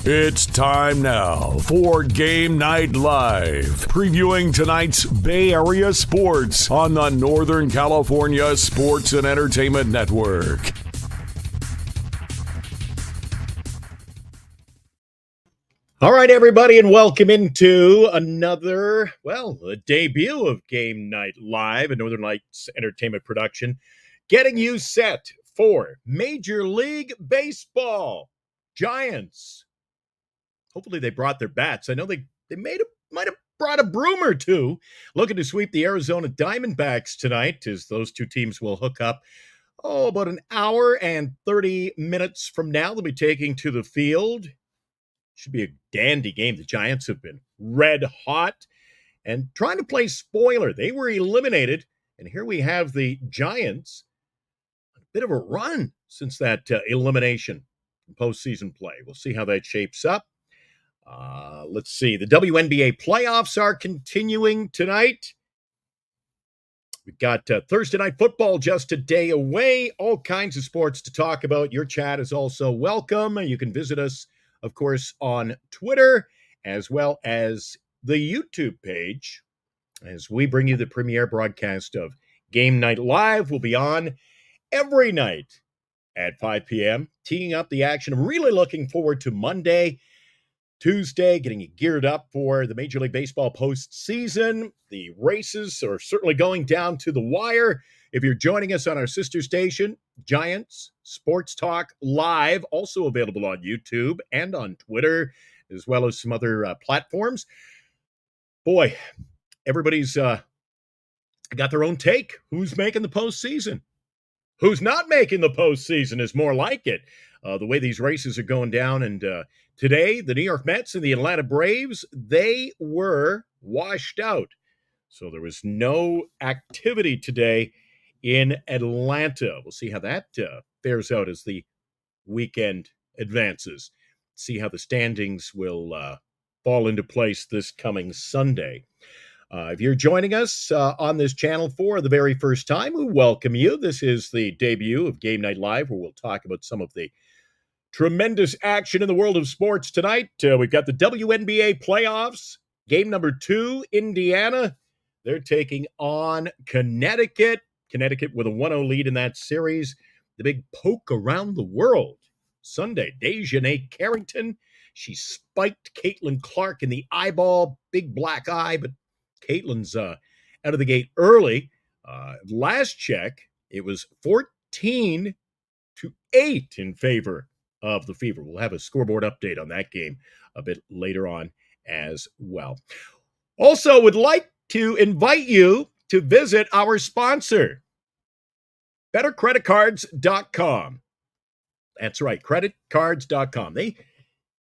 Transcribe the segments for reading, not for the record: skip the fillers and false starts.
It's time now for Game Night Live, previewing tonight's Bay Area sports on the Northern California Sports and Entertainment Network. All right, everybody, and welcome into another, a debut of Game Night Live, a Northern Lights Entertainment production, getting you set for Major League Baseball. Giants. Hopefully they brought their bats. I know they might have brought a broom or two. Looking to sweep the Arizona Diamondbacks tonight, as those two teams will hook up about an hour and 30 minutes from now. They'll be taking to the field. Should be a dandy game. The Giants have been red hot and trying to play spoiler. They were eliminated, and here we have the Giants. A bit of a run since that elimination in postseason play. We'll see how that shapes up. Let's see. The WNBA playoffs are continuing tonight. We've got Thursday Night Football just a day away. All kinds of sports to talk about. Your chat is also welcome. You can visit us, of course, on Twitter, as well as the YouTube page, as we bring you the premiere broadcast of Game Night Live. We'll be on every night at 5 p.m., teeing up the action. I'm really looking forward to Monday, Tuesday, getting you geared up for the Major League Baseball postseason. The races are certainly going down to the wire. If you're joining us on our sister station, Giants Sports Talk Live, also available on YouTube and on Twitter, as well as some other platforms. Boy, everybody's got their own take. Who's making the postseason? Who's not making the postseason is more like it. The way these races are going down. And today, the New York Mets and the Atlanta Braves, they were washed out. So there was no activity today in Atlanta. We'll see how that fares out as the weekend advances. See how the standings will fall into place this coming Sunday. If you're joining us on this channel for the very first time, we welcome you. This is the debut of Game Night Live, where we'll talk about some of the tremendous action in the world of sports tonight. We've got the WNBA playoffs. Game number 2, Indiana. They're taking on Connecticut. Connecticut with a 1-0 lead in that series. The big poke around the world. Sunday, Dejanay Carrington. She spiked Caitlin Clark in the eyeball. Big black eye, but Caitlin's out of the gate early. Last check, it was 14-8 in favor of the Fever. We'll have a scoreboard update on that game a bit later on as well. Also, would like to invite you to visit our sponsor, BetterCreditCards.com. That's right, creditcards.com. They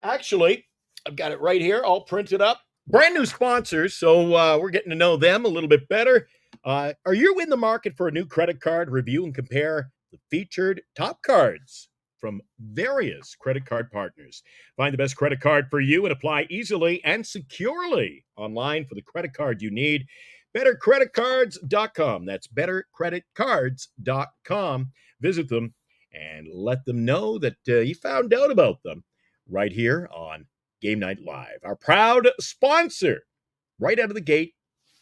actually, I've got it right here, all printed up. Brand new sponsors, so we're getting to know them a little bit better. Are you in the market for a new credit card? Review and compare the featured top cards from various credit card partners. Find the best credit card for you and apply easily and securely online for the credit card you need. BetterCreditCards.com. That's BetterCreditCards.com. Visit them and let them know that you found out about them right here on Game Night Live. Our proud sponsor right out of the gate,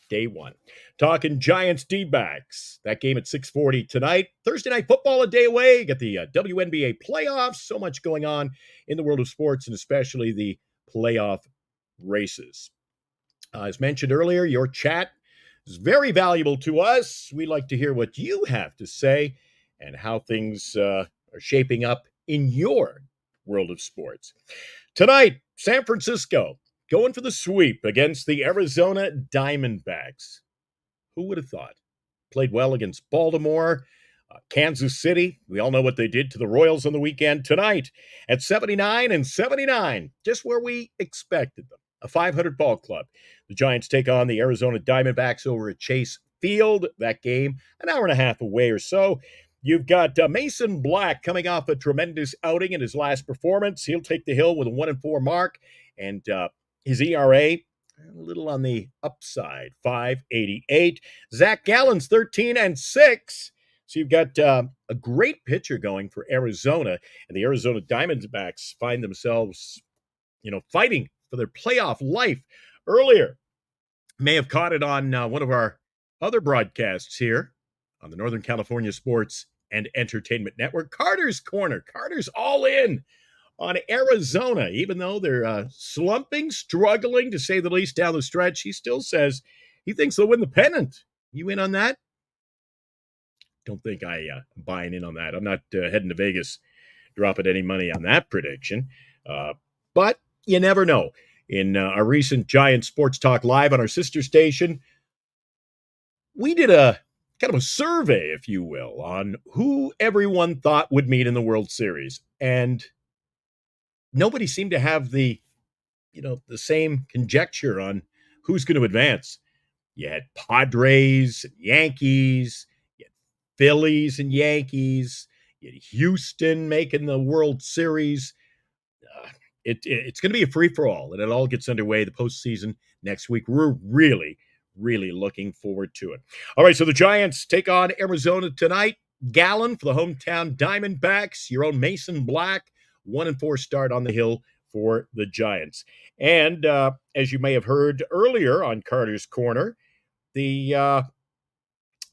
day one. Talking Giants D-backs. That game at 6:40 tonight. Thursday Night Football a day away. Got the WNBA playoffs. So much going on in the world of sports, and especially the playoff races. As mentioned earlier, your chat is very valuable to us. We like to hear what you have to say and how things are shaping up in your world of sports. Tonight, San Francisco going for the sweep against the Arizona Diamondbacks. Who would have thought? Played well against Baltimore, Kansas City. We all know what they did to the Royals on the weekend. Tonight at 79-79, just where we expected them. A 500 ball club. The Giants take on the Arizona Diamondbacks over at Chase Field. That game, an hour and a half away or so. You've got Mason Black coming off a tremendous outing in his last performance. He'll take the hill with a 1-4 mark, and his ERA a little on the upside, 5.88. Zach Gallen's 13-6. So you've got a great pitcher going for Arizona, and the Arizona Diamondbacks find themselves fighting for their playoff life. Earlier, may have caught it on one of our other broadcasts here on the Northern California Sports and Entertainment Network. Carter's Corner. Carter's all in on Arizona. Even though they're slumping, struggling, to say the least, down the stretch, he still says he thinks they'll win the pennant. You in on that? Don't think I'm buying in on that. I'm not heading to Vegas dropping any money on that prediction. But you never know. In our recent Giant Sports Talk Live on our sister station, we did a kind of a survey, if you will, on who everyone thought would meet in the World Series. And nobody seemed to have the same conjecture on who's going to advance. You had Padres and Yankees, you had Phillies and Yankees, you had Houston making the World Series. It's going to be a free-for-all, and it all gets underway the postseason next week. We're really, really looking forward to it. All right, so the Giants take on Arizona tonight. Gallen for the hometown Diamondbacks. Your own Mason Black, 1-4 start on the hill for the Giants. And as you may have heard earlier on Carter's Corner, the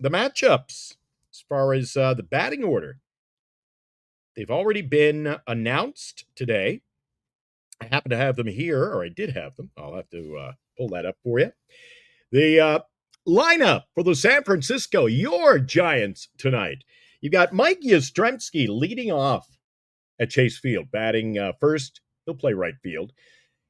matchups as far as the batting order, they've already been announced today. I happen to have them here, or I did have them. I'll have to pull that up for you. The lineup for the San Francisco, your Giants tonight. You've got Mike Yastrzemski leading off at Chase Field, batting first. He'll play right field.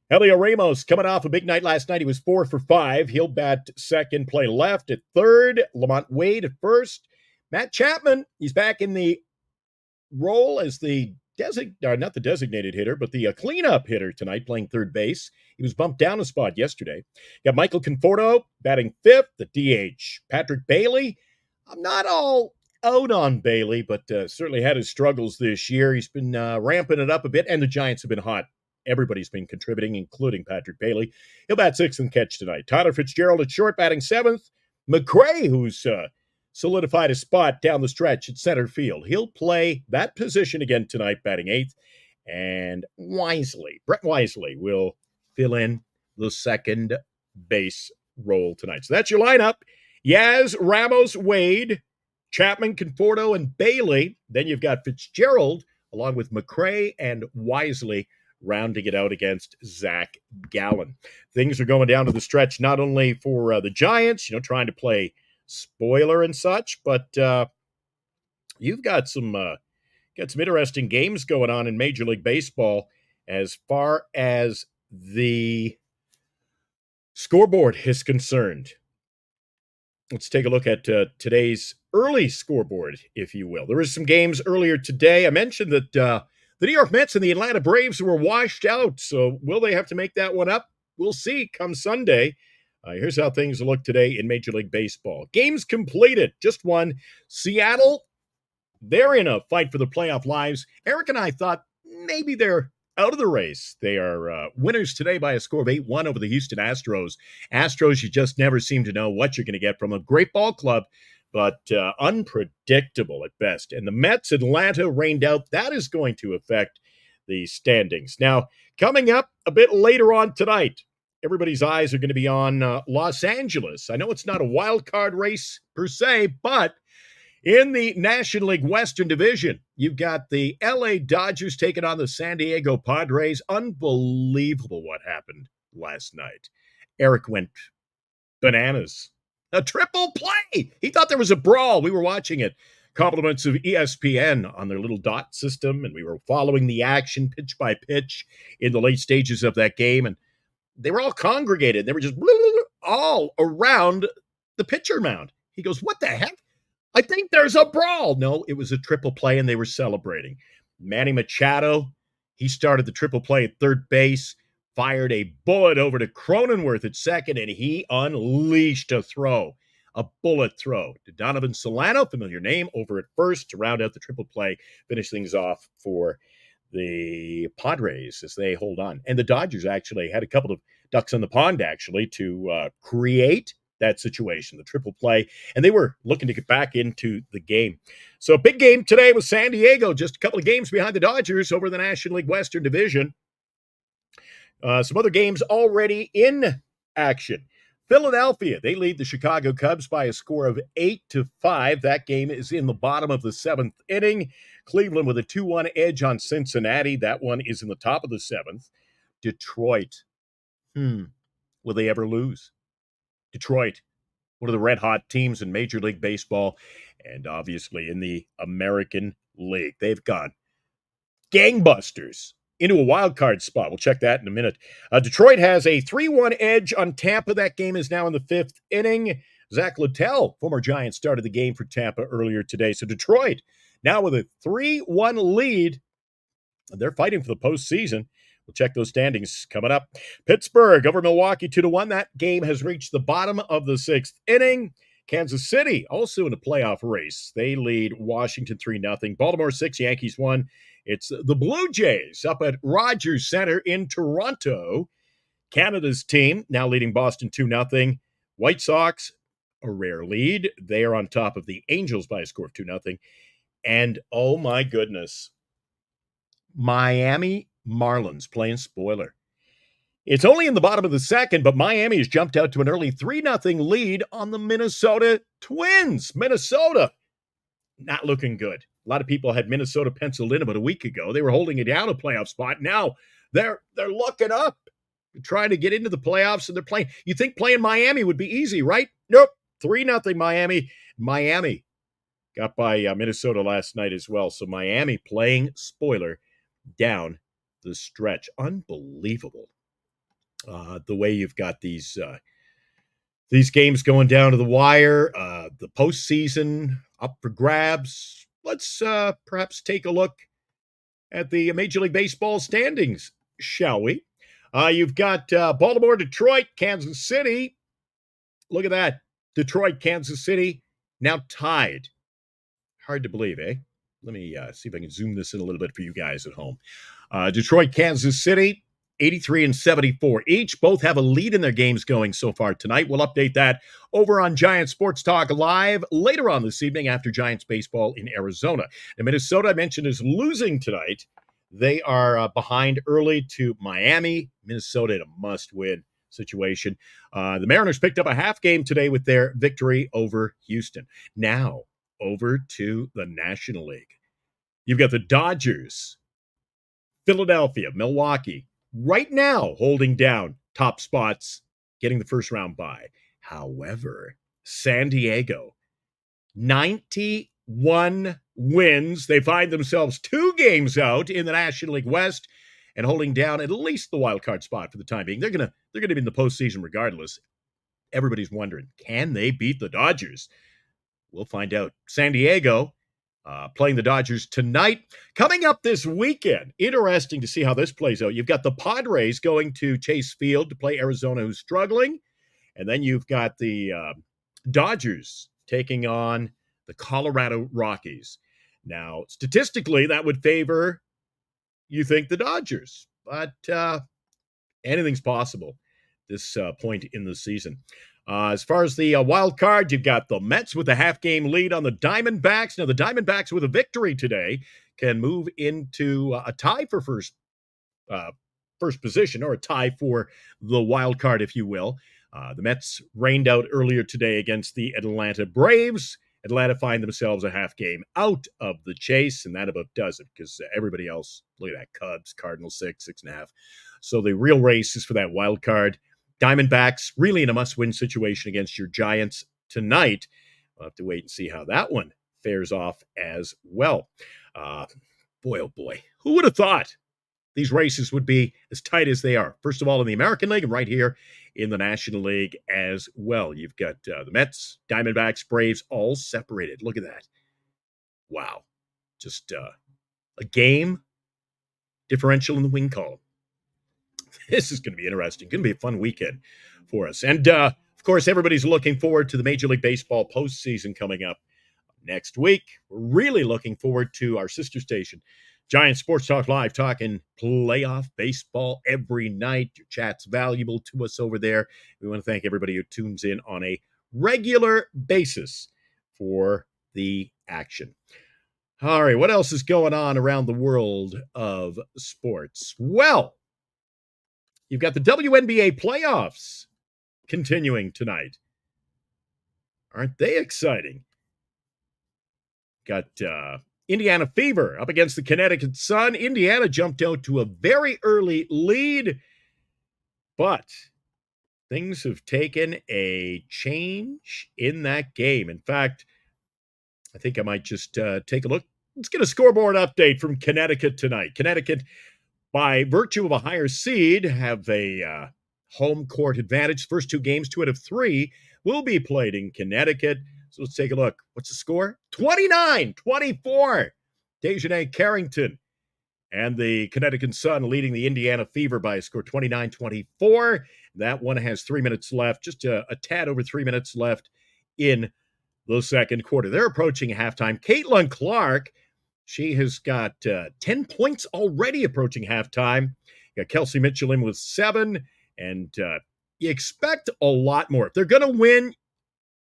Helio Ramos coming off a big night last night. He was 4 for 5. He'll bat second, play left at third. Lamont Wade at first. Matt Chapman, he's back in the role as the not the designated hitter, but the cleanup hitter tonight, playing third base. He was bumped down a spot yesterday. You got Michael Conforto batting fifth, the DH. Patrick Bailey, I'm not all out on Bailey, but certainly had his struggles this year. He's been ramping it up a bit, and the Giants have been hot. Everybody's been contributing, including Patrick Bailey. He'll bat sixth and catch tonight. Tyler Fitzgerald at short, batting seventh. McRae, who's solidified a spot down the stretch at center field. He'll play that position again tonight, batting eighth. And Brett Wisely will fill in the second base role tonight. So that's your lineup. Yaz, Ramos, Wade, Chapman, Conforto, and Bailey. Then you've got Fitzgerald, along with McRae and Wisely, rounding it out against Zach Gallen. Things are going down to the stretch, not only for the Giants, trying to play spoiler and such, but you've got some interesting games going on in Major League Baseball as far as the scoreboard is concerned. Let's take a look at today's early scoreboard, if you will. There was some games earlier today. I mentioned that the New York Mets and the Atlanta Braves were washed out, so will they have to make that one up? We'll see come Sunday. Here's how things look today in Major League Baseball. Games completed, just one. Seattle, they're in a fight for the playoff lives. Eric and I thought maybe they're out of the race. They are winners today by a score of 8-1 over the Houston Astros. Astros, you just never seem to know what you're going to get from a great ball club, but unpredictable at best. And the Mets, Atlanta rained out. That is going to affect the standings. Now, coming up a bit later on tonight, everybody's eyes are going to be on Los Angeles. I know it's not a wild card race per se, but in the National League Western Division, you've got the LA Dodgers taking on the San Diego Padres. Unbelievable what happened last night. Eric went bananas. A triple play. He thought there was a brawl. We were watching it. Compliments of ESPN on their little dot system, and we were following the action pitch by pitch in the late stages of that game, and they were all congregated. They were just all around the pitcher mound. He goes, what the heck? I think there's a brawl. No, it was a triple play, and they were celebrating. Manny Machado, he started the triple play at third base, fired a bullet over to Cronenworth at second, and he unleashed a bullet throw to Donovan Solano, familiar name, over at first to round out the triple play, finish things off for the Padres as they hold on. And the Dodgers actually had a couple of ducks in the pond, actually, to create that situation, the triple play, and they were looking to get back into the game. So a big game today with San Diego, just a couple of games behind the Dodgers over the National League Western Division. Some other games already in action. Philadelphia, they lead the Chicago Cubs by a score of 8-5. That game is in the bottom of the seventh inning. Cleveland with a 2-1 edge on Cincinnati. That one is in the top of the seventh. Detroit, will they ever lose? Detroit, one of the red-hot teams in Major League Baseball and obviously in the American League. They've gone gangbusters into a wild card spot. We'll check that in a minute. Detroit has a 3-1 edge on Tampa. That game is now in the fifth inning. Zach Littell, former Giant, started the game for Tampa earlier today. So Detroit now with a 3-1 lead. They're fighting for the postseason. We'll check those standings coming up. Pittsburgh over Milwaukee 2-1. That game has reached the bottom of the sixth inning. Kansas City also in a playoff race. They lead Washington 3-0. Baltimore 6, Yankees 1. It's the Blue Jays up at Rogers Center in Toronto. Canada's team now leading Boston 2-0. White Sox, a rare lead. They are on top of the Angels by a score of 2-0. And, oh my goodness, Miami Marlins playing spoiler. It's only in the bottom of the second, but Miami has jumped out to an early 3-0 lead on the Minnesota Twins. Minnesota, not looking good. A lot of people had Minnesota penciled in about a week ago. They were holding it down a playoff spot. Now they're looking up, trying to get into the playoffs, and they're playing. You think playing Miami would be easy, right? Nope. 3-0 Miami. Miami got by Minnesota last night as well. So Miami playing spoiler down the stretch. Unbelievable. The way you've got these games going down to the wire, the postseason up for grabs. Let's perhaps take a look at the Major League Baseball standings, shall we? You've got Baltimore, Detroit, Kansas City. Look at that. Detroit, Kansas City, now tied. Hard to believe, eh? Let me see if I can zoom this in a little bit for you guys at home. Detroit, Kansas City, 83 and 74 each. Both have a lead in their games going so far tonight. We'll update that over on Giants Sports Talk Live later on this evening after Giants baseball in Arizona. And Minnesota, I mentioned, is losing tonight. They are behind early to Miami. Minnesota in a must-win situation. The Mariners picked up a half game today with their victory over Houston. Now, over to the National League. You've got the Dodgers, Philadelphia, Milwaukee, right now holding down top spots, getting the first round bye. However, San Diego, 91 wins. They find themselves 2 games out in the National League West and holding down at least the wild card spot for the time being. They're gonna be in the postseason regardless. Everybody's wondering, can they beat the Dodgers? We'll find out. San Diego playing the Dodgers tonight. Coming up this weekend, interesting to see how this plays out. You've got the Padres going to Chase Field to play Arizona, who's struggling. And then you've got the Dodgers taking on the Colorado Rockies. Now, statistically, that would favor, you think, the Dodgers. But anything's possible this point in the season. As far as the wild card, you've got the Mets with a half-game lead on the Diamondbacks. Now, the Diamondbacks with a victory today can move into a tie for first position, or a tie for the wild card, if you will. The Mets rained out earlier today against the Atlanta Braves. Atlanta find themselves a half game out of the chase, and that about does it because everybody else, look at that, Cubs, Cardinals, 6.5. So the real race is for that wild card. Diamondbacks really in a must-win situation against your Giants tonight. We'll have to wait and see how that one fares off as well. Boy, oh boy, who would have thought these races would be as tight as they are? First of all, in the American League and right here in the National League as well. You've got the Mets, Diamondbacks, Braves all separated. Look at that. Wow. Just a game differential in the win column. This is going to be interesting. Going to be a fun weekend for us. And, of course, everybody's looking forward to the Major League Baseball postseason coming up next week. We're really looking forward to our sister station, Giants Sports Talk Live, talking playoff baseball every night. Your chat's valuable to us over there. We want to thank everybody who tunes in on a regular basis for the action. All right, what else is going on around the world of sports? Well, You've got the WNBA playoffs continuing tonight. Aren't they exciting? Got Indiana Fever up against the Connecticut Sun. Indiana jumped out to a very early lead, but things have taken a change in that game. In fact, I think I might just take a look. Let's get a scoreboard update from Connecticut tonight. Connecticut, by virtue of a higher seed, have a home court advantage. First two games, 2 out of 3, will be played in Connecticut. So let's take a look. What's the score? 29-24. Dejanay Carrington and the Connecticut Sun leading the Indiana Fever by a score 29-24. That one has 3 minutes left, just a tad over 3 minutes left in the second quarter. They're approaching halftime. Caitlin Clark, she has got 10 points already approaching halftime. You got Kelsey Mitchell in with 7, and you expect a lot more. If they're going to win,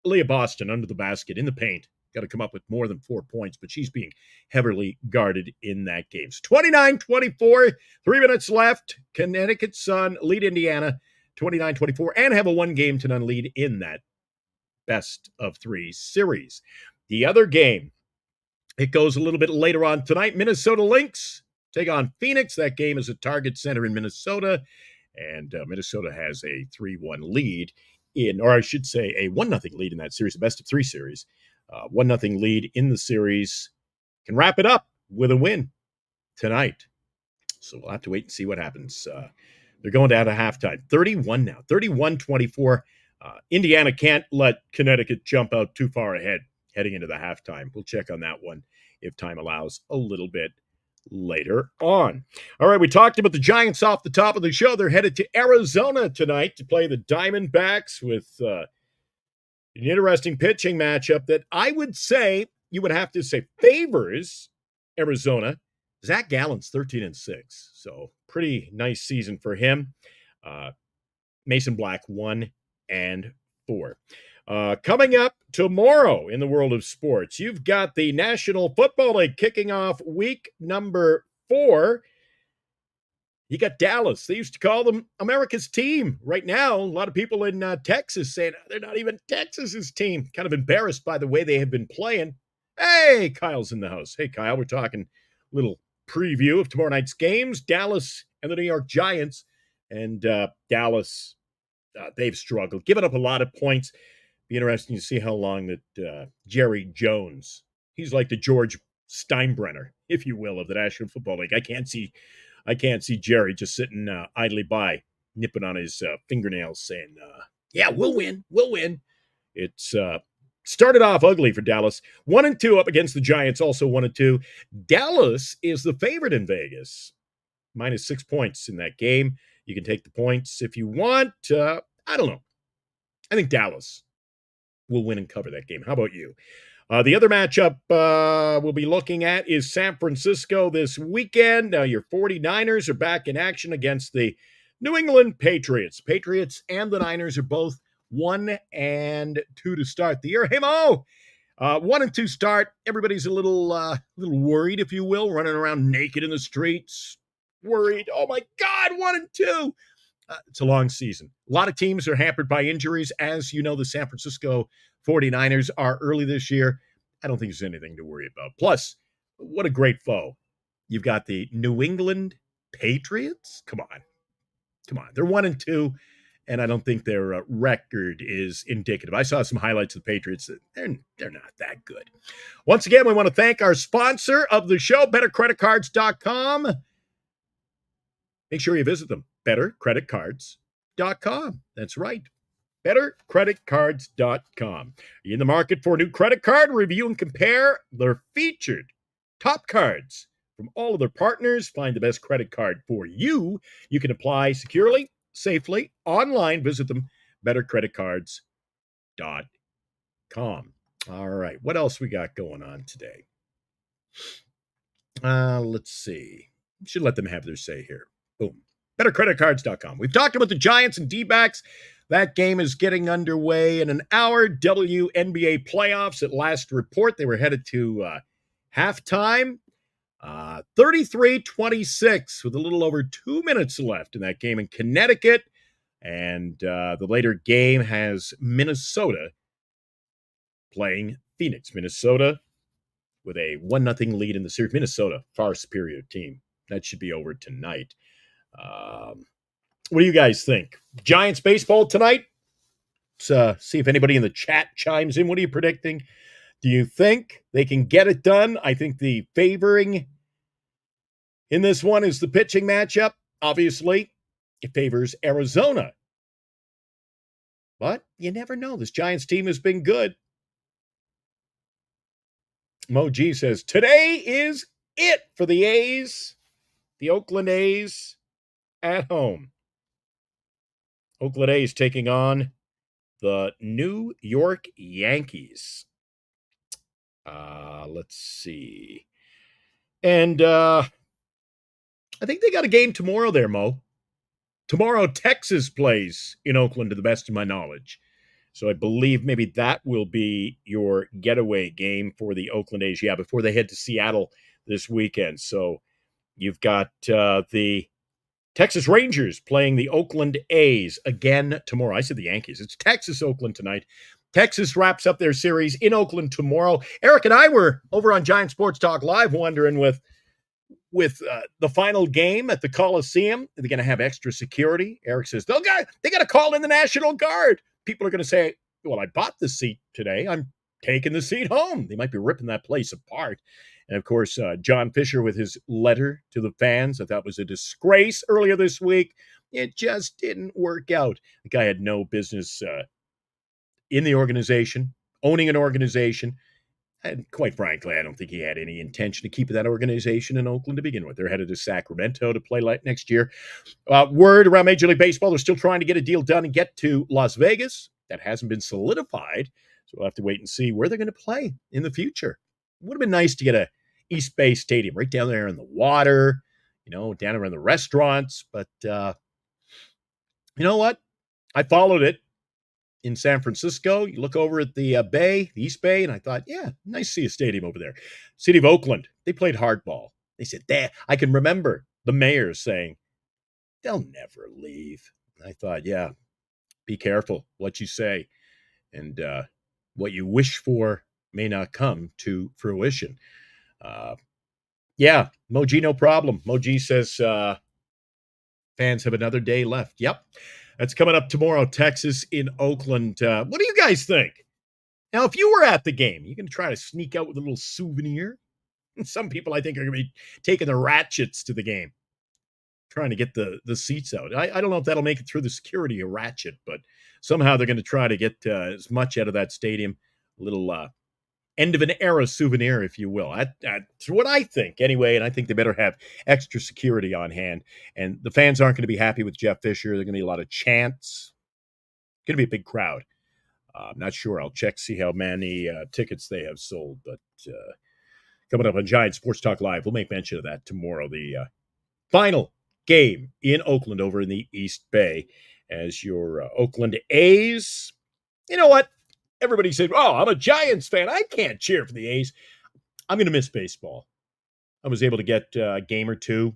Leah Boston under the basket in the paint. Got to come up with more than 4 points, but she's being heavily guarded in that game. 29-24, 3 minutes left. Connecticut Sun lead Indiana 29-24 and have a 1-game-to-none lead in that best of 3 series. The other game, it goes a little bit later on tonight. Minnesota Lynx take on Phoenix. That game is at Target Center in Minnesota, and Minnesota has a 3-1 lead or I should say a 1-0 lead in that series, a best of 3 series. 1-0 lead in the series. Can wrap it up with a win tonight. So we'll have to wait and see what happens. They're going down to halftime. 31 now, 31-24. Indiana can't let Connecticut jump out too far ahead heading into the halftime. We'll check on that one if time allows a little bit later on. All right, we talked about the Giants off the top of the show. They're headed to Arizona tonight to play the Diamondbacks with an interesting pitching matchup that I would say, you would have to say, favors Arizona. Zach Gallen's 13-6, so pretty nice season for him. Mason Black 1-4. Coming up tomorrow in the world of sports, you've got the National Football League kicking off week number 4. You got Dallas. They used to call them America's team. Right now, a lot of people in Texas saying they're not even Texas's team. Kind of embarrassed by the way they have been playing. Hey, Kyle's in the house. Hey, Kyle, we're talking a little preview of tomorrow night's games. Dallas and the New York Giants. And Dallas, they've struggled, given up a lot of points. Be interesting to see how long that Jerry Jones, he's like the George Steinbrenner, if you will, of the National Football League. I can't see Jerry just sitting idly by, nipping on his fingernails, saying, "Yeah, we'll win. It's started off ugly for Dallas. 1-2 up against the Giants, also 1-2. Dallas is the favorite in Vegas, minus 6 points in that game. You can take the points if you want. I don't know. I think Dallas will win and cover that game. How about you? The other matchup we'll be looking at is San Francisco this weekend. Now, your 49ers are back in action against the New England Patriots. Patriots and the Niners are both 1-2 to start the year. Hey, Mo! 1-2 start. Everybody's a little worried, if you will, running around naked in the streets. Worried. Oh, my God, 1-2. It's a long season. A lot of teams are hampered by injuries. As you know, the San Francisco 49ers are early this year. I don't think there's anything to worry about. Plus, what a great foe. You've got the New England Patriots. Come on. They're 1-2, and I don't think their record is indicative. I saw some highlights of the Patriots. They're not that good. Once again, we want to thank our sponsor of the show, BetterCreditCards.com. Make sure you visit them. BetterCreditCards.com. That's right. BetterCreditCards.com. Are you in the market for a new credit card? Review and compare their featured top cards from all of their partners. Find the best credit card for you. You can apply securely, safely, online. Visit them, BetterCreditCards.com. All right. What else we got going on today? Let's see. Should let them have their say here. Boom. BetterCreditCards.com. We've talked about the Giants and D-backs. That game is getting underway in an hour. WNBA playoffs at last report. They were headed to halftime. 33-26 with a little over 2 minutes left in that game in Connecticut. And the later game has Minnesota playing Phoenix. Minnesota with a 1-0 lead in the series. Minnesota, far superior team. That should be over tonight. What do you guys think? Giants baseball tonight? Let's see if anybody in the chat chimes in. What are you predicting? Do you think they can get it done? I think the favoring in this one is the pitching matchup. Obviously, it favors Arizona. But you never know. This Giants team has been good. Mo G says, today is it for the A's. The Oakland A's at home. Oakland A's taking on the New York Yankees. Let's see. And I think they got a game tomorrow there, Mo. Tomorrow, Texas plays in Oakland, to the best of my knowledge. So I believe maybe that will be your getaway game for the Oakland A's. Yeah, before they head to Seattle this weekend. So you've got the Texas Rangers playing the Oakland A's again tomorrow. I said the Yankees. It's Texas-Oakland tonight. Texas wraps up their series in Oakland tomorrow. Eric and I were over on Giant Sports Talk Live wondering with the final game at the Coliseum, are they going to have extra security? Eric says, they got to call in the National Guard. People are going to say, well, I bought the seat today. I'm taking the seat home. They might be ripping that place apart. And, of course, John Fisher with his letter to the fans, I thought was a disgrace earlier this week. It just didn't work out. The guy had no business in the organization, owning an organization. And quite frankly, I don't think he had any intention to keep that organization in Oakland to begin with. They're headed to Sacramento to play next year. Word around Major League Baseball, they're still trying to get a deal done and get to Las Vegas. That hasn't been solidified, so we'll have to wait and see where they're going to play in the future. It would have been nice to get a East Bay Stadium right down there in the water, down around the restaurants. But you know what? I followed it. In San Francisco, you look over at the Bay, the East Bay, and I thought, yeah, nice to see a stadium over there. City of Oakland, they played hardball. They said, I can remember the mayor saying, they'll never leave. I thought, yeah, be careful what you say. And what you wish for may not come to fruition. Yeah, Moji, no problem. Moji says fans have another day left. Yep. That's coming up tomorrow, Texas in Oakland. What do you guys think? Now, if you were at the game, you can try to sneak out with a little souvenir. Some people, I think, are going to be taking the ratchets to the game, trying to get the seats out. I don't know if that'll make it through the security, a ratchet, but somehow they're going to try to get as much out of that stadium. A little end of an era souvenir, if you will. That's what I think, anyway, and I think they better have extra security on hand. And the fans aren't going to be happy with Jeff Fisher. There's going to be a lot of chants. It's going to be a big crowd. I'm not sure. I'll check, see how many tickets they have sold. But coming up on Giant Sports Talk Live, we'll make mention of that tomorrow. The final game in Oakland over in the East Bay as your Oakland A's. You know what? Everybody said, oh, I'm a Giants fan. I can't cheer for the A's. I'm going to miss baseball. I was able to get a game or two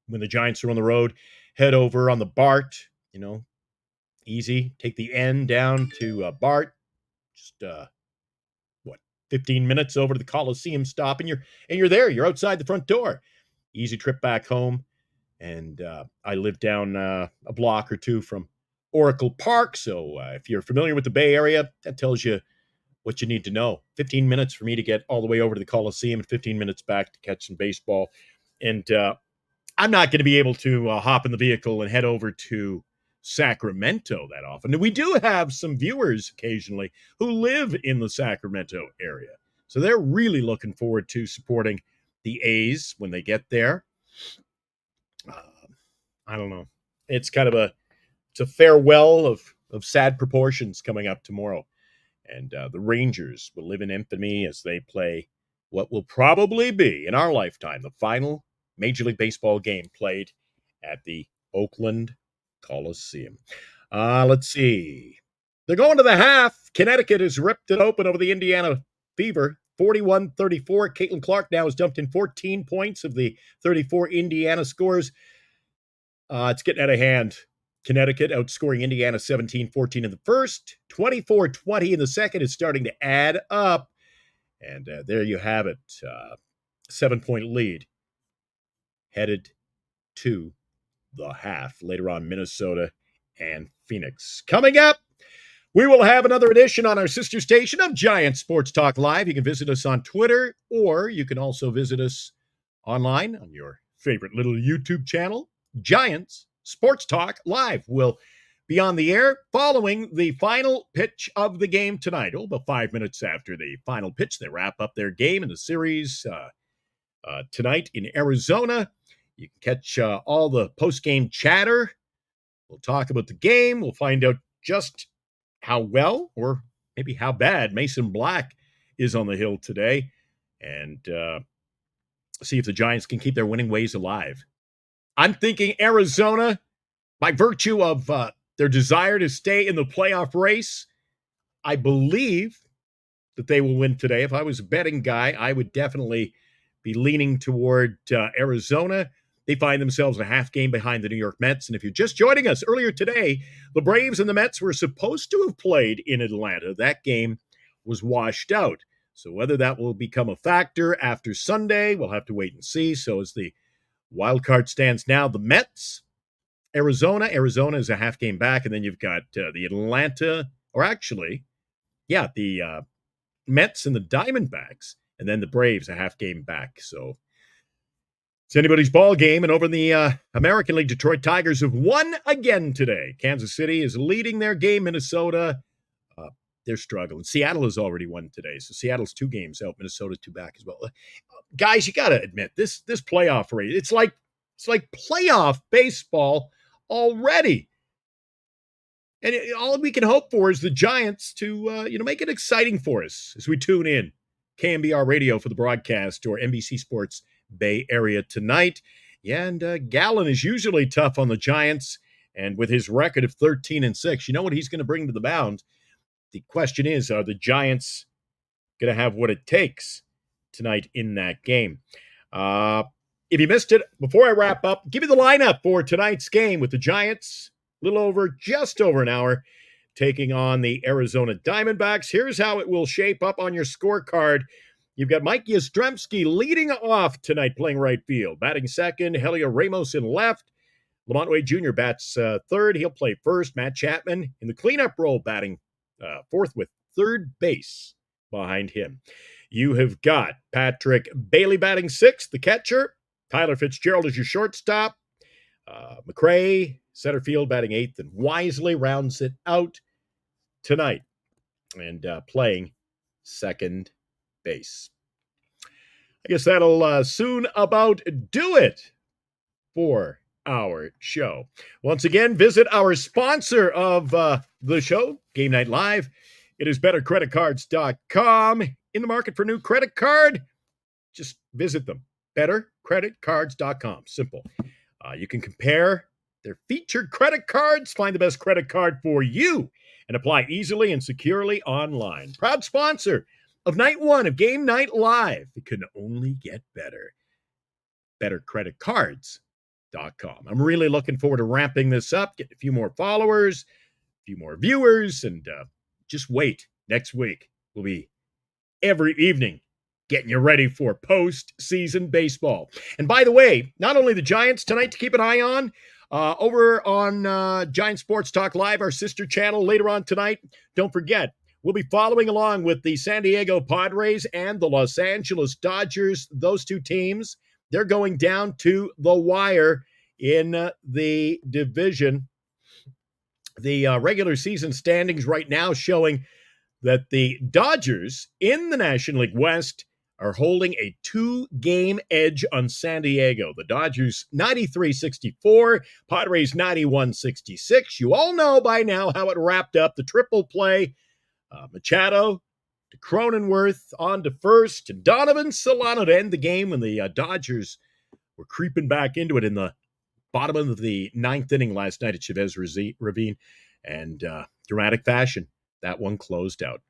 when the Giants are on the road. Head over on the BART, easy. Take the N down to BART. Just, 15 minutes over to the Coliseum stop, and you're there. You're outside the front door. Easy trip back home. And I live down a block or two from Oracle Park. So if you're familiar with the Bay Area, that tells you what you need to know. 15 minutes for me to get all the way over to the Coliseum and 15 minutes back to catch some baseball. And I'm not going to be able to hop in the vehicle and head over to Sacramento that often. And we do have some viewers occasionally who live in the Sacramento area. So they're really looking forward to supporting the A's when they get there. I don't know. It's kind of a farewell of sad proportions coming up tomorrow. And the Rangers will live in infamy as they play what will probably be, in our lifetime, the final Major League Baseball game played at the Oakland Coliseum. Let's see. They're going to the half. Connecticut has ripped it open over the Indiana Fever, 41-34. Caitlin Clark now has dumped in 14 points of the 34 Indiana scores. It's getting out of hand. Connecticut outscoring Indiana 17-14 in the first, 24-20 in the second. Is starting to add up. And there you have it. 7-point lead headed to the half. Later on, Minnesota and Phoenix. Coming up, we will have another edition on our sister station of Giant Sports Talk Live. You can visit us on Twitter, or you can also visit us online on your favorite little YouTube channel, Giants Sports Talk Live. We'll be on the air following the final pitch of the game tonight. About 5 minutes after the final pitch, they wrap up their game in the series tonight in Arizona. You can catch all the post-game chatter. We'll talk about the game. We'll find out just how well or maybe how bad Mason Black is on the hill today, and see if the Giants can keep their winning ways alive. I'm thinking Arizona, by virtue of their desire to stay in the playoff race, I believe that they will win today. If I was a betting guy, I would definitely be leaning toward Arizona. They find themselves a half game behind the New York Mets. And if you're just joining us earlier today, the Braves and the Mets were supposed to have played in Atlanta. That game was washed out. So whether that will become a factor after Sunday, we'll have to wait and see. So as the wild card stands now, the Mets, Arizona is a half game back. And then you've got the Atlanta, or actually, the Mets and the Diamondbacks. And then the Braves a half game back. So it's anybody's ball game. And over in the American League, Detroit Tigers have won again today. Kansas City is leading their game. Minnesota, they're struggling. Seattle has already won today. So Seattle's 2 games out. Minnesota 2 back as well. Guys, you got to admit, this playoff race, it's like playoff baseball already. And all we can hope for is the Giants to make it exciting for us as we tune in. KMBR Radio for the broadcast, or NBC Sports Bay Area tonight. Yeah, and Gallen is usually tough on the Giants, and with his record of 13-6, you know what he's going to bring to the mound. The question is, are the Giants going to have what it takes tonight in that game? If you missed it, before I wrap up, give you the lineup for tonight's game with the Giants, just over an hour, taking on the Arizona Diamondbacks. Here's how it will shape up on your scorecard. You've got Mike Yastrzemski leading off tonight, playing right field. Batting second, Helio Ramos in left. Lamont Wade Jr. bats third. He'll play first. Matt Chapman in the cleanup role, batting fourth with third base behind him. You have got Patrick Bailey batting sixth, the catcher. Tyler Fitzgerald is your shortstop. McRae, center field, batting eighth, and Wisely rounds it out tonight and playing second base. I guess that'll soon about do it for our show. Once again, visit our sponsor of the show, Game Night Live. It is bettercreditcards.com. In the market for a new credit card? Just visit them. bettercreditcards.com. Simple. You can compare their featured credit cards, find the best credit card for you, and apply easily and securely online. Proud sponsor of Night 1 of Game Night Live. It can only get better. bettercreditcards.com. I'm really looking forward to ramping this up, getting a few more followers, a few more viewers, and just wait. Next week will be every evening getting you ready for postseason baseball. And by the way, not only the Giants tonight to keep an eye on, over on Giant Sports Talk Live, our sister channel later on tonight, don't forget, we'll be following along with the San Diego Padres and the Los Angeles Dodgers. Those two teams, they're going down to the wire in the division. The regular season standings right now showing that the Dodgers in the National League West are holding a 2-game edge on San Diego. The Dodgers 93-64, Padres 91-66. You all know by now how it wrapped up. The triple play, Machado to Cronenworth on to first, to Donovan Solano to end the game when the Dodgers were creeping back into it in the bottom of the ninth inning last night at Chavez Ravine, and dramatic fashion. That one closed out.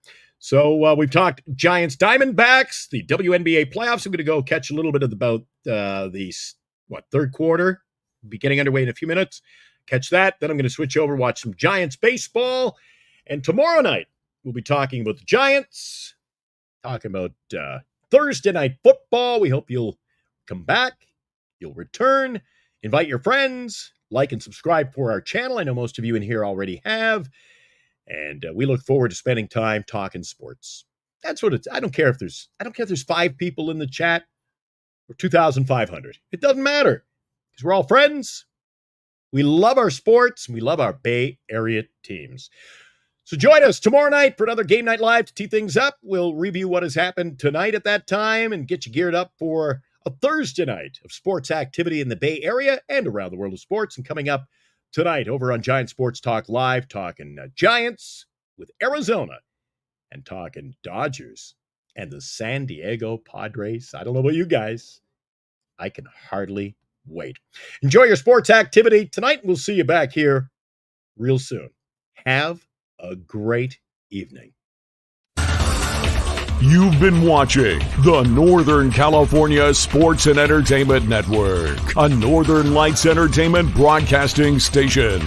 So we've talked Giants, Diamondbacks, the WNBA playoffs. I'm going to go catch a little bit about the third quarter, be getting underway in a few minutes. Catch that. Then I'm going to switch over, watch some Giants baseball. And tomorrow night, we'll be talking about the Giants, talking about Thursday night football. We hope you'll come back. You'll return. Invite your friends. Like and subscribe for our channel. I know most of you in here already have. And we look forward to spending time talking sports. That's what it's. I don't care if there's 5 people in the chat or 2,500. It doesn't matter because we're all friends. We love our sports. And we love our Bay Area teams. So join us tomorrow night for another Game Night Live to tee things up. We'll review what has happened tonight at that time and get you geared up for a Thursday night of sports activity in the Bay Area and around the world of sports. And coming up tonight over on Giant Sports Talk Live, talking Giants with Arizona and talking Dodgers and the San Diego Padres. I don't know about you guys. I can hardly wait. Enjoy your sports activity tonight. We'll see you back here real soon. Have a great evening. You've been watching the Northern California Sports and Entertainment Network, a Northern Lights Entertainment broadcasting station.